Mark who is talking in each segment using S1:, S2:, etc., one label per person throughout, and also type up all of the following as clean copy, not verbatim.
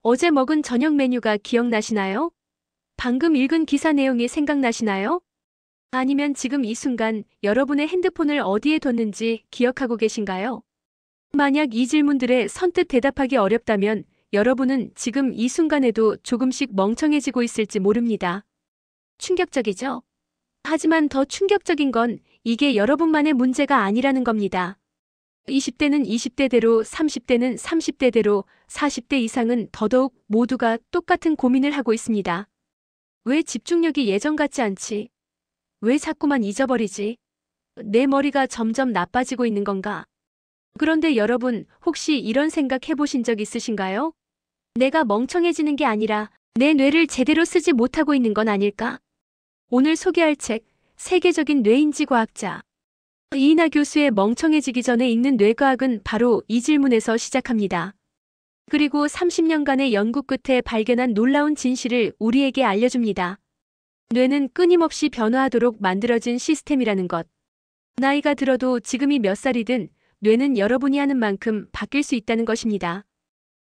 S1: 어제 먹은 저녁 메뉴가 기억나시나요? 방금 읽은 기사 내용이 생각나시나요? 아니면 지금 이 순간 여러분의 핸드폰을 어디에 뒀는지 기억하고 계신가요? 만약 이 질문들에 선뜻 대답하기 어렵다면 여러분은 지금 이 순간에도 조금씩 멍청해지고 있을지 모릅니다. 충격적이죠? 하지만 더 충격적인 건 이게 여러분만의 문제가 아니라는 겁니다. 20대는 20대대로, 30대는 30대대로, 40대 이상은 더더욱 모두가 똑같은 고민을 하고 있습니다. 왜 집중력이 예전 같지 않지? 왜 자꾸만 잊어버리지? 내 머리가 점점 나빠지고 있는 건가? 그런데 여러분, 혹시 이런 생각 해보신 적 있으신가요? 내가 멍청해지는 게 아니라 내 뇌를 제대로 쓰지 못하고 있는 건 아닐까? 오늘 소개할 책, 세계적인 뇌인지 과학자 이인하 교수의 멍청해지기 전에 읽는 뇌과학은 바로 이 질문에서 시작합니다. 그리고 30년간의 연구 끝에 발견한 놀라운 진실을 우리에게 알려줍니다. 뇌는 끊임없이 변화하도록 만들어진 시스템이라는 것. 나이가 들어도 지금이 몇 살이든 뇌는 여러분이 하는 만큼 바뀔 수 있다는 것입니다.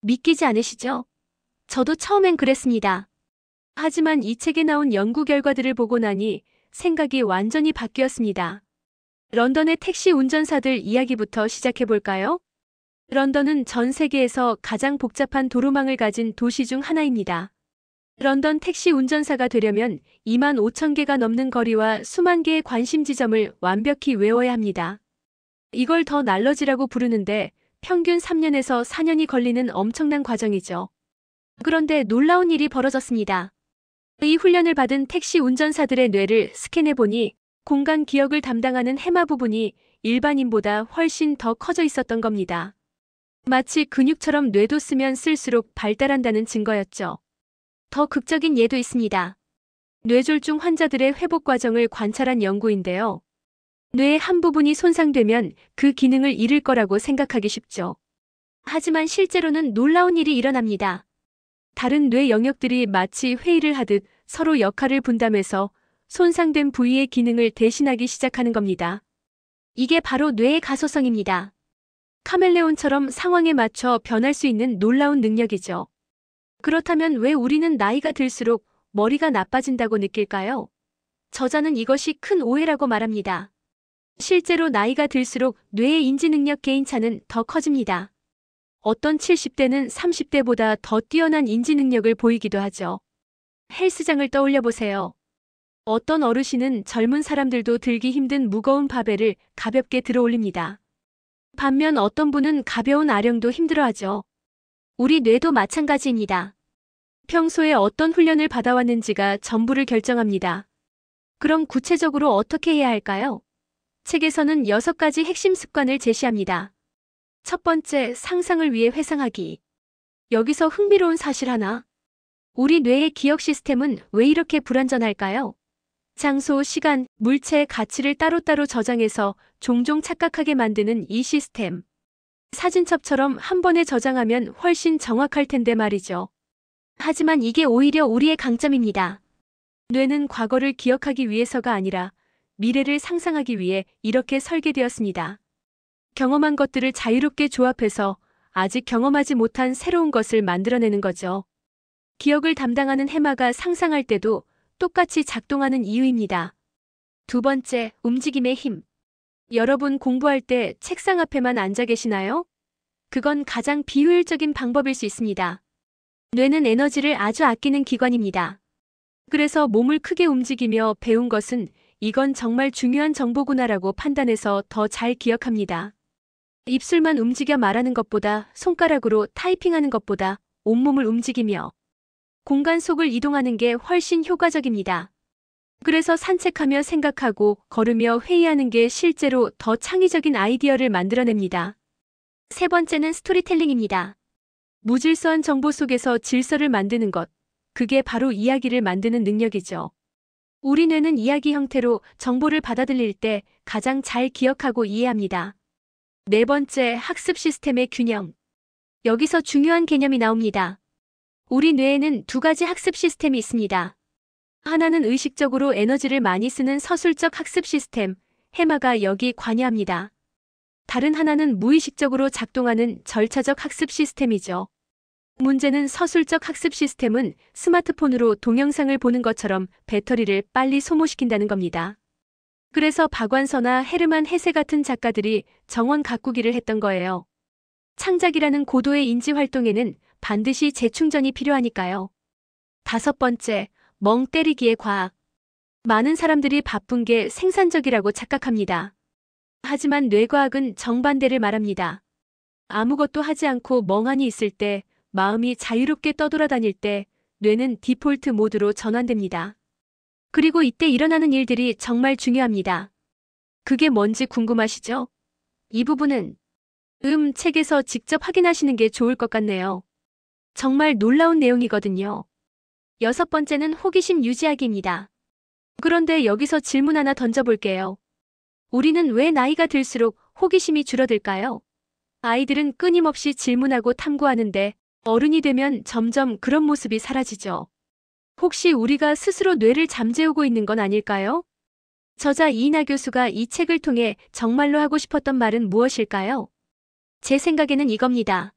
S1: 믿기지 않으시죠? 저도 처음엔 그랬습니다. 하지만 이 책에 나온 연구 결과들을 보고 나니 생각이 완전히 바뀌었습니다. 런던의 택시 운전사들 이야기부터 시작해볼까요? 런던은 전 세계에서 가장 복잡한 도로망을 가진 도시 중 하나입니다. 런던 택시 운전사가 되려면 2만 5천 개가 넘는 거리와 수만 개의 관심 지점을 완벽히 외워야 합니다. 이걸 더 날러지라고 부르는데 평균 3년에서 4년이 걸리는 엄청난 과정이죠. 그런데 놀라운 일이 벌어졌습니다. 이 훈련을 받은 택시 운전사들의 뇌를 스캔해보니 공간 기억을 담당하는 해마 부분이 일반인보다 훨씬 더 커져 있었던 겁니다. 마치 근육처럼 뇌도 쓰면 쓸수록 발달한다는 증거였죠. 더 극적인 예도 있습니다. 뇌졸중 환자들의 회복 과정을 관찰한 연구인데요. 뇌의 한 부분이 손상되면 그 기능을 잃을 거라고 생각하기 쉽죠. 하지만 실제로는 놀라운 일이 일어납니다. 다른 뇌 영역들이 마치 회의를 하듯 서로 역할을 분담해서 손상된 부위의 기능을 대신하기 시작하는 겁니다. 이게 바로 뇌의 가소성입니다. 카멜레온처럼 상황에 맞춰 변할 수 있는 놀라운 능력이죠. 그렇다면 왜 우리는 나이가 들수록 머리가 나빠진다고 느낄까요? 저자는 이것이 큰 오해라고 말합니다. 실제로 나이가 들수록 뇌의 인지 능력 개인차는 더 커집니다. 어떤 70대는 30대보다 더 뛰어난 인지 능력을 보이기도 하죠. 헬스장을 떠올려 보세요. 어떤 어르신은 젊은 사람들도 들기 힘든 무거운 바벨을 가볍게 들어 올립니다. 반면 어떤 분은 가벼운 아령도 힘들어하죠. 우리 뇌도 마찬가지입니다. 평소에 어떤 훈련을 받아왔는지가 전부를 결정합니다. 그럼 구체적으로 어떻게 해야 할까요? 책에서는 6가지 핵심 습관을 제시합니다. 첫 번째, 상상을 위해 회상하기. 여기서 흥미로운 사실 하나. 우리 뇌의 기억 시스템은 왜 이렇게 불완전할까요? 장소, 시간, 물체, 가치를 따로따로 저장해서 종종 착각하게 만드는 이 시스템. 사진첩처럼 한 번에 저장하면 훨씬 정확할 텐데 말이죠. 하지만 이게 오히려 우리의 강점입니다. 뇌는 과거를 기억하기 위해서가 아니라 미래를 상상하기 위해 이렇게 설계되었습니다. 경험한 것들을 자유롭게 조합해서 아직 경험하지 못한 새로운 것을 만들어내는 거죠. 기억을 담당하는 해마가 상상할 때도 똑같이 작동하는 이유입니다. 두 번째, 움직임의 힘. 여러분 공부할 때 책상 앞에만 앉아 계시나요? 그건 가장 비효율적인 방법일 수 있습니다. 뇌는 에너지를 아주 아끼는 기관입니다. 그래서 몸을 크게 움직이며 배운 것은 이건 정말 중요한 정보구나라고 판단해서 더 잘 기억합니다. 입술만 움직여 말하는 것보다, 손가락으로 타이핑하는 것보다 온몸을 움직이며 공간 속을 이동하는 게 훨씬 효과적입니다. 그래서 산책하며 생각하고 걸으며 회의하는 게 실제로 더 창의적인 아이디어를 만들어냅니다. 세 번째는 스토리텔링입니다. 무질서한 정보 속에서 질서를 만드는 것. 그게 바로 이야기를 만드는 능력이죠. 우리 뇌는 이야기 형태로 정보를 받아들일 때 가장 잘 기억하고 이해합니다. 네 번째, 학습 시스템의 균형. 여기서 중요한 개념이 나옵니다. 우리 뇌에는 2가지 학습 시스템이 있습니다. 하나는 의식적으로 에너지를 많이 쓰는 서술적 학습 시스템, 해마가 여기 관여합니다. 다른 하나는 무의식적으로 작동하는 절차적 학습 시스템이죠. 문제는 서술적 학습 시스템은 스마트폰으로 동영상을 보는 것처럼 배터리를 빨리 소모시킨다는 겁니다. 그래서 박완서나 헤르만 헤세 같은 작가들이 정원 가꾸기를 했던 거예요. 창작이라는 고도의 인지 활동에는 반드시 재충전이 필요하니까요. 5번째, 멍 때리기의 과학. 많은 사람들이 바쁜 게 생산적이라고 착각합니다. 하지만 뇌과학은 정반대를 말합니다. 아무것도 하지 않고 멍하니 있을 때, 마음이 자유롭게 떠돌아다닐 때 뇌는 디폴트 모드로 전환됩니다. 그리고 이때 일어나는 일들이 정말 중요합니다. 그게 뭔지 궁금하시죠? 이 부분은 책에서 직접 확인하시는 게 좋을 것 같네요. 정말 놀라운 내용이거든요. 6번째는 호기심 유지하기입니다. 그런데 여기서 질문 하나 던져볼게요. 우리는 왜 나이가 들수록 호기심이 줄어들까요? 아이들은 끊임없이 질문하고 탐구하는데 어른이 되면 점점 그런 모습이 사라지죠. 혹시 우리가 스스로 뇌를 잠재우고 있는 건 아닐까요? 저자 이인하 교수가 이 책을 통해 정말로 하고 싶었던 말은 무엇일까요? 제 생각에는 이겁니다.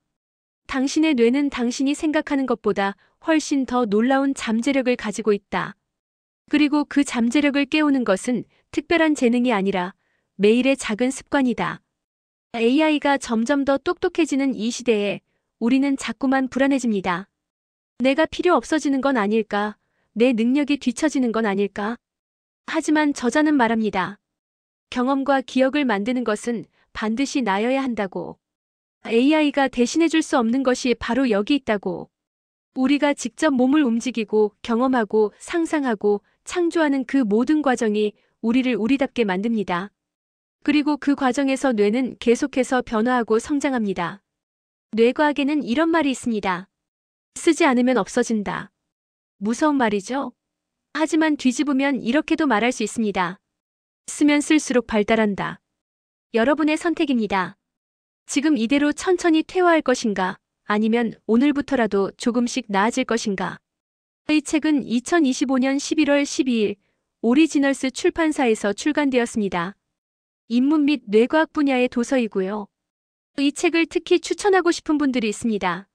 S1: 당신의 뇌는 당신이 생각하는 것보다 훨씬 더 놀라운 잠재력을 가지고 있다. 그리고 그 잠재력을 깨우는 것은 특별한 재능이 아니라 매일의 작은 습관이다. AI가 점점 더 똑똑해지는 이 시대에 우리는 자꾸만 불안해집니다. 내가 필요 없어지는 건 아닐까? 내 능력이 뒤처지는 건 아닐까? 하지만 저자는 말합니다. 경험과 기억을 만드는 것은 반드시 나여야 한다고. AI가 대신해줄 수 없는 것이 바로 여기 있다고. 우리가 직접 몸을 움직이고 경험하고 상상하고 창조하는 그 모든 과정이 우리를 우리답게 만듭니다. 그리고 그 과정에서 뇌는 계속해서 변화하고 성장합니다. 뇌과학에는 이런 말이 있습니다. 쓰지 않으면 없어진다. 무서운 말이죠? 하지만 뒤집으면 이렇게도 말할 수 있습니다. 쓰면 쓸수록 발달한다. 여러분의 선택입니다. 지금 이대로 천천히 퇴화할 것인가, 아니면 오늘부터라도 조금씩 나아질 것인가. 이 책은 2025년 11월 12일 오리지널스 출판사에서 출간되었습니다. 인문 및 뇌과학 분야의 도서이고요. 이 책을 특히 추천하고 싶은 분들이 있습니다.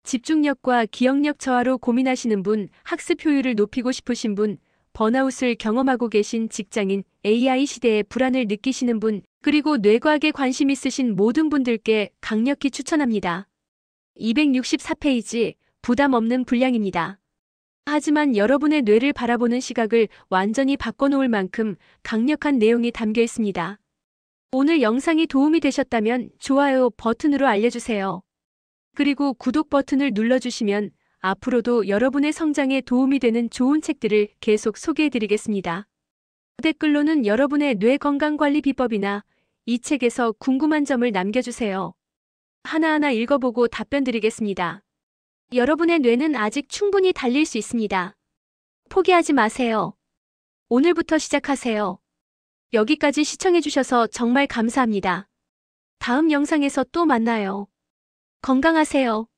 S1: 집중력과 기억력 저하로 고민하시는 분, 학습 효율을 높이고 싶으신 분, 번아웃을 경험하고 계신 직장인, AI 시대의 불안을 느끼시는 분, 그리고 뇌과학에 관심 있으신 모든 분들께 강력히 추천합니다. 264페이지, 부담 없는 분량입니다. 하지만 여러분의 뇌를 바라보는 시각을 완전히 바꿔놓을 만큼 강력한 내용이 담겨 있습니다. 오늘 영상이 도움이 되셨다면 좋아요 버튼으로 알려주세요. 그리고 구독 버튼을 눌러주시면 앞으로도 여러분의 성장에 도움이 되는 좋은 책들을 계속 소개해드리겠습니다. 댓글로는 여러분의 뇌 건강관리 비법이나 이 책에서 궁금한 점을 남겨주세요. 하나하나 읽어보고 답변 드리겠습니다. 여러분의 뇌는 아직 충분히 달릴 수 있습니다. 포기하지 마세요. 오늘부터 시작하세요. 여기까지 시청해주셔서 정말 감사합니다. 다음 영상에서 또 만나요. 건강하세요.